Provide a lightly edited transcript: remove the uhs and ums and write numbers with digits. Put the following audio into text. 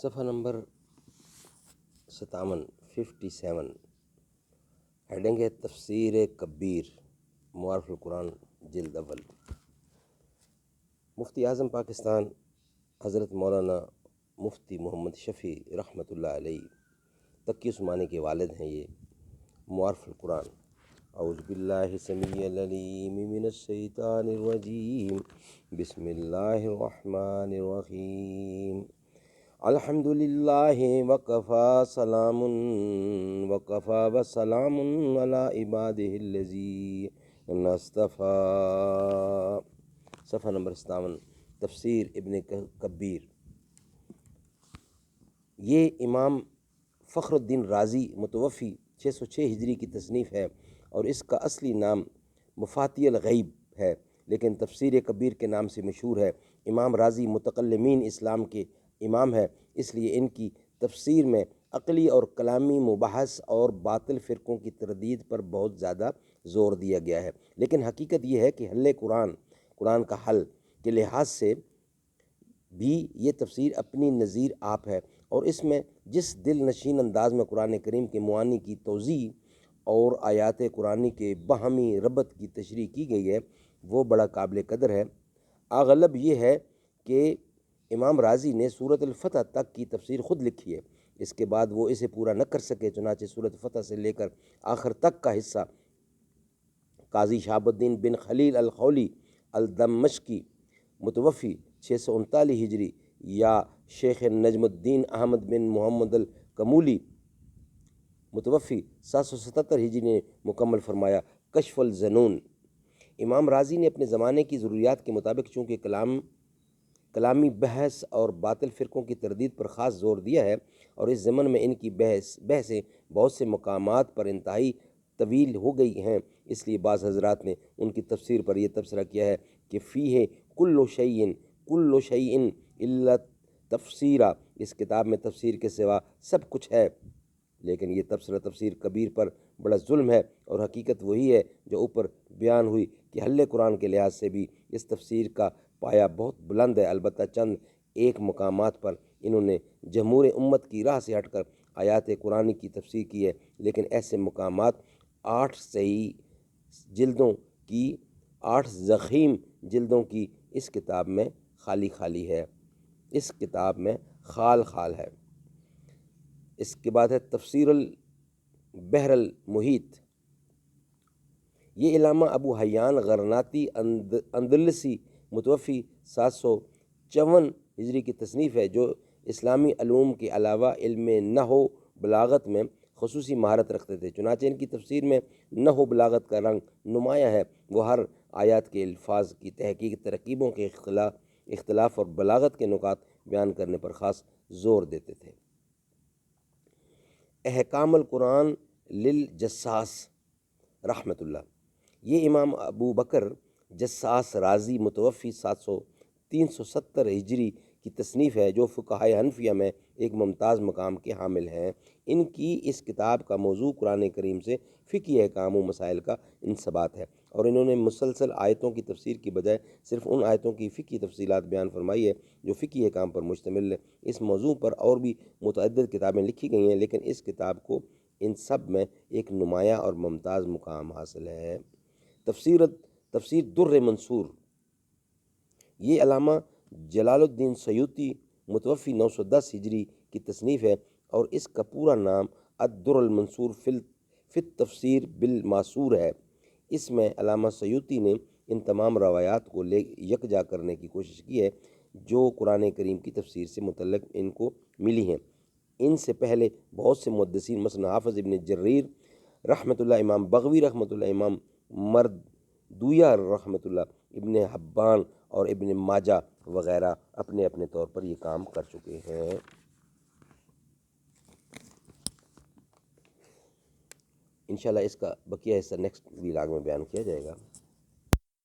صفحہ number 57 heading ہے تفسیر کبیر معارف القرآن جلد اول۔ مفتی اعظم پاکستان حضرت مولانا مفتی محمد شفیع رحمۃ اللہ علیہ تقی عثمانی کے والد ہیں۔ یہ معارف القرآن۔ اعوذ باللہ السمیع العلیم من الشیطان الرجیم، بسم اللہ الرحمن الرحیم۔ الحمد للہ وکفی سلام وکفی وسلام علی عبادہ الذین اصطفی۔ صفحہ نمبر 57 تفسیر ابن کبیر۔ یہ امام فخر الدین رازی متوفی 606 ہجری کی تصنیف ہے اور اس کا اصلی نام مفاتیح الغیب ہے، لیکن تفسیر کبیر کے نام سے مشہور ہے۔ امام رازی متکلمین اسلام کے امام ہے، اس لیے ان کی تفسیر میں عقلی اور کلامی مباحث اور باطل فرقوں کی تردید پر بہت زیادہ زور دیا گیا ہے۔ لیکن حقیقت یہ ہے کہ حل قرآن کا حل کے لحاظ سے بھی یہ تفسیر اپنی نظیر آپ ہے، اور اس میں جس دل نشین انداز میں قرآن کریم کے معانی کی توضیح اور آیات قرآن کے باہمی ربط کی تشریح کی گئی ہے وہ بڑا قابل قدر ہے۔ اغلب یہ ہے کہ امام رازی نے سورۃ الفتح تک کی تفسیر خود لکھی ہے، اس کے بعد وہ اسے پورا نہ کر سکے، چنانچہ سورۃ فتح سے لے کر آخر تک کا حصہ قاضی شہاب الدین بن خلیل الخولی الدمشقی متوفی 639 ہجری یا شیخ نجم الدین احمد بن محمد الکمولی متوفی 777 ہجری نے مکمل فرمایا۔ کشف الظنون۔ امام رازی نے اپنے زمانے کی ضروریات کے مطابق چونکہ کلامی بحث اور باطل فرقوں کی تردید پر خاص زور دیا ہے، اور اس ضمن میں ان کی بحثیں بہت سے مقامات پر انتہائی طویل ہو گئی ہیں، اس لیے بعض حضرات نے ان کی تفسیر پر یہ تبصرہ کیا ہے کہ فیہ کل شیء الا تفسیرہ، اس کتاب میں تفسیر کے سوا سب کچھ ہے۔ لیکن یہ تبصرہ تفسیر کبیر پر بڑا ظلم ہے، اور حقیقت وہی ہے جو اوپر بیان ہوئی کہ حل قرآن کے لحاظ سے بھی اس تفسیر کا پایہ بہت بلند ہے۔ البتہ چند ایک مقامات پر انہوں نے جمہور امت کی راہ سے ہٹ کر آیات قرآن کی تفسیر کی ہے، لیکن ایسے مقامات 8 صحیح جلدوں کی 8 ضخیم جلدوں کی اس کتاب میں خالی ہے، اس کتاب میں خال ہے۔ اس کے بعد ہے تفسیر البحر المحیط۔ یہ علامہ ابو حیان غرناطی اندلسی متوفی 754 ہجری کی تصنیف ہے، جو اسلامی علوم کے علاوہ علم نحو بلاغت میں خصوصی مہارت رکھتے تھے، چنانچہ ان کی تفسیر میں نحو بلاغت کا رنگ نمایاں ہے۔ وہ ہر آیات کے الفاظ کی تحقیق، ترکیبوں کے اختلاف اور بلاغت کے نکات بیان کرنے پر خاص زور دیتے تھے۔ احکام القرآن للجساس رحمۃ اللہ۔ یہ امام ابو بکر جساس رازی متوفی 370 ہجری کی تصنیف ہے، جو فقہائے حنفیہ میں ایک ممتاز مقام کے حامل ہیں۔ ان کی اس کتاب کا موضوع قرآن کریم سے فقہی احکام و مسائل کا انبساط ہے، اور انہوں نے مسلسل آیتوں کی تفسیر کی بجائے صرف ان آیتوں کی فقہی تفصیلات بیان فرمائی ہے جو فقہی احکام پر مشتمل ہے۔ اس موضوع پر اور بھی متعدد کتابیں لکھی گئی ہیں، لیکن اس کتاب کو ان سب میں ایک نمایاں اور ممتاز مقام حاصل ہے۔ تفسیر در منصور۔ یہ علامہ جلال الدین سیوطی متوفی 910 ہجری کی تصنیف ہے، اور اس کا پورا نام الدر المنصور فی التفسیر بالماسور ہے۔ اس میں علامہ سیوطی نے ان تمام روایات کو یکجا کرنے کی کوشش کی ہے جو قرآن کریم کی تفسیر سے متعلق ان کو ملی ہیں۔ ان سے پہلے بہت سے محدثین مثلا حافظ ابن جریر رحمۃ اللہ، امام بغوی رحمۃ اللہ، امام مردویہ رحمۃ اللہ، ابن حبان اور ابن ماجہ وغیرہ اپنے اپنے طور پر یہ کام کر چکے ہیں۔ انشاءاللہ اس کا بقیہ حصہ نیکسٹ ویلاگ میں بیان کیا جائے گا۔